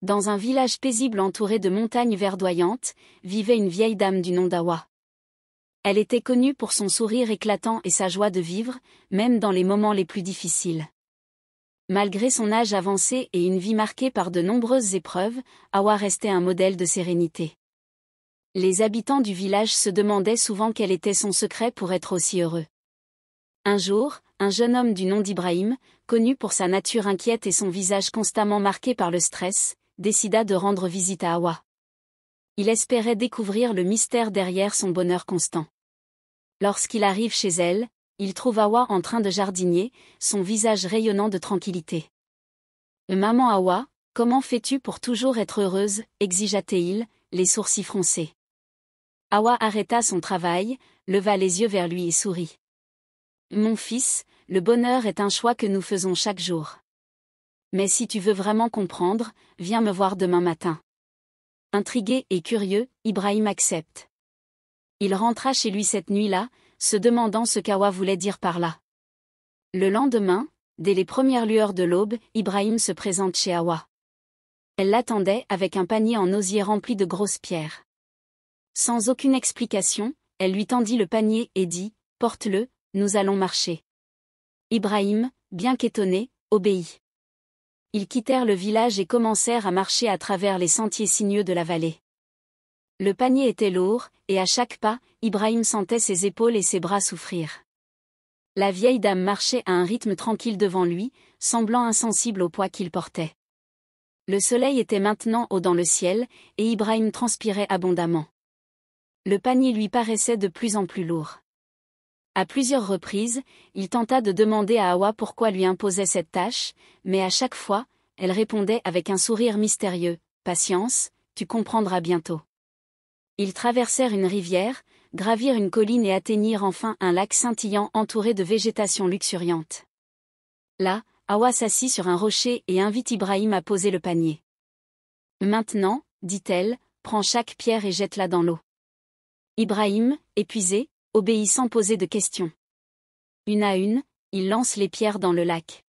Dans un village paisible entouré de montagnes verdoyantes, vivait une vieille dame du nom d'Hawa. Elle était connue pour son sourire éclatant et sa joie de vivre, même dans les moments les plus difficiles. Malgré son âge avancé et une vie marquée par de nombreuses épreuves, Hawa restait un modèle de sérénité. Les habitants du village se demandaient souvent quel était son secret pour être aussi heureux. Un jour, un jeune homme du nom d'Ibrahim, connu pour sa nature inquiète et son visage constamment marqué par le stress, décida de rendre visite à Hawa. Il espérait découvrir le mystère derrière son bonheur constant. Lorsqu'il arrive chez elle, il trouve Hawa en train de jardiner, son visage rayonnant de tranquillité. « Maman Hawa, comment fais-tu pour toujours être heureuse ?» exigea-t-il, les sourcils froncés. Hawa arrêta son travail, leva les yeux vers lui et sourit. « Mon fils, le bonheur est un choix que nous faisons chaque jour. Mais si tu veux vraiment comprendre, viens me voir demain matin. » Intrigué et curieux, Ibrahim accepte. Il rentra chez lui cette nuit-là, se demandant ce qu'Hawa voulait dire par là. Le lendemain, dès les premières lueurs de l'aube, Ibrahim se présente chez Hawa. Elle l'attendait avec un panier en osier rempli de grosses pierres. Sans aucune explication, elle lui tendit le panier et dit « Porte-le, nous allons marcher. » Ibrahim, bien qu'étonné, obéit. Ils quittèrent le village et commencèrent à marcher à travers les sentiers sinueux de la vallée. Le panier était lourd, et à chaque pas, Ibrahim sentait ses épaules et ses bras souffrir. La vieille dame marchait à un rythme tranquille devant lui, semblant insensible au poids qu'il portait. Le soleil était maintenant haut dans le ciel, et Ibrahim transpirait abondamment. Le panier lui paraissait de plus en plus lourd. À plusieurs reprises, il tenta de demander à Hawa pourquoi lui imposait cette tâche, mais à chaque fois, elle répondait avec un sourire mystérieux « Patience, tu comprendras bientôt. » Ils traversèrent une rivière, gravirent une colline et atteignirent enfin un lac scintillant entouré de végétation luxuriante. Là, Hawa s'assit sur un rocher et invite Ibrahim à poser le panier. « Maintenant, dit-elle, prends chaque pierre et jette-la dans l'eau. » Ibrahim, épuisé, obéit sans poser de questions. Une à une, il lance les pierres dans le lac.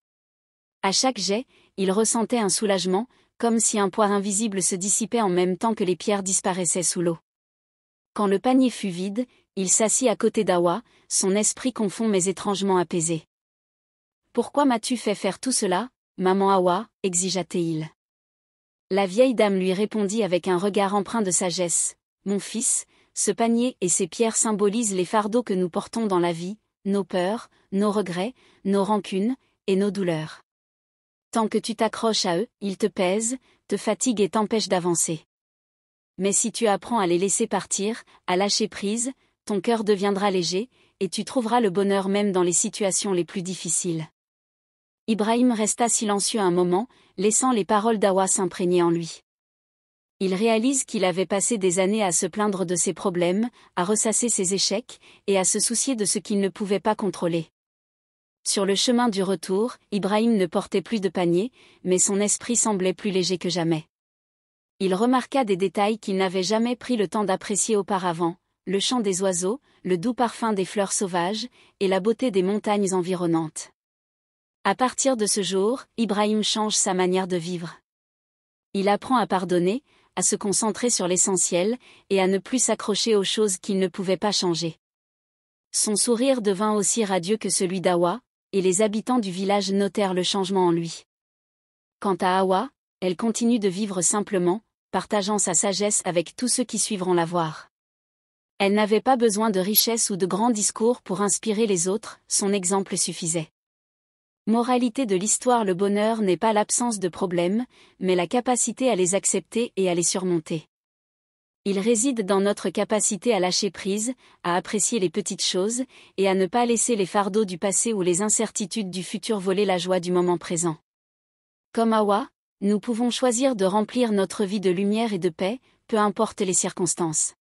À chaque jet, il ressentait un soulagement, comme si un poids invisible se dissipait en même temps que les pierres disparaissaient sous l'eau. Quand le panier fut vide, il s'assit à côté d'Hawa, son esprit confond mais étrangement apaisé. « Pourquoi m'as-tu fait faire tout cela, maman Hawa ?» exigea-t-il. La vieille dame lui répondit avec un regard empreint de sagesse. « Mon fils, ce panier et ces pierres symbolisent les fardeaux que nous portons dans la vie, nos peurs, nos regrets, nos rancunes, et nos douleurs. Tant que tu t'accroches à eux, ils te pèsent, te fatiguent et t'empêchent d'avancer. Mais si tu apprends à les laisser partir, à lâcher prise, ton cœur deviendra léger, et tu trouveras le bonheur même dans les situations les plus difficiles. » Ibrahim resta silencieux un moment, laissant les paroles d'Hawa s'imprégner en lui. Il réalise qu'il avait passé des années à se plaindre de ses problèmes, à ressasser ses échecs, et à se soucier de ce qu'il ne pouvait pas contrôler. Sur le chemin du retour, Ibrahim ne portait plus de panier, mais son esprit semblait plus léger que jamais. Il remarqua des détails qu'il n'avait jamais pris le temps d'apprécier auparavant, le chant des oiseaux, le doux parfum des fleurs sauvages, et la beauté des montagnes environnantes. À partir de ce jour, Ibrahim change sa manière de vivre. Il apprend à pardonner, à se concentrer sur l'essentiel, et à ne plus s'accrocher aux choses qu'il ne pouvait pas changer. Son sourire devint aussi radieux que celui d'Hawa, et les habitants du village notèrent le changement en lui. Quant à Hawa, elle continue de vivre simplement, partageant sa sagesse avec tous ceux qui suivront la voir. Elle n'avait pas besoin de richesses ou de grands discours pour inspirer les autres, son exemple suffisait. Moralité de l'histoire: le bonheur n'est pas l'absence de problèmes, mais la capacité à les accepter et à les surmonter. Il réside dans notre capacité à lâcher prise, à apprécier les petites choses, et à ne pas laisser les fardeaux du passé ou les incertitudes du futur voler la joie du moment présent. Comme Hawa, nous pouvons choisir de remplir notre vie de lumière et de paix, peu importe les circonstances.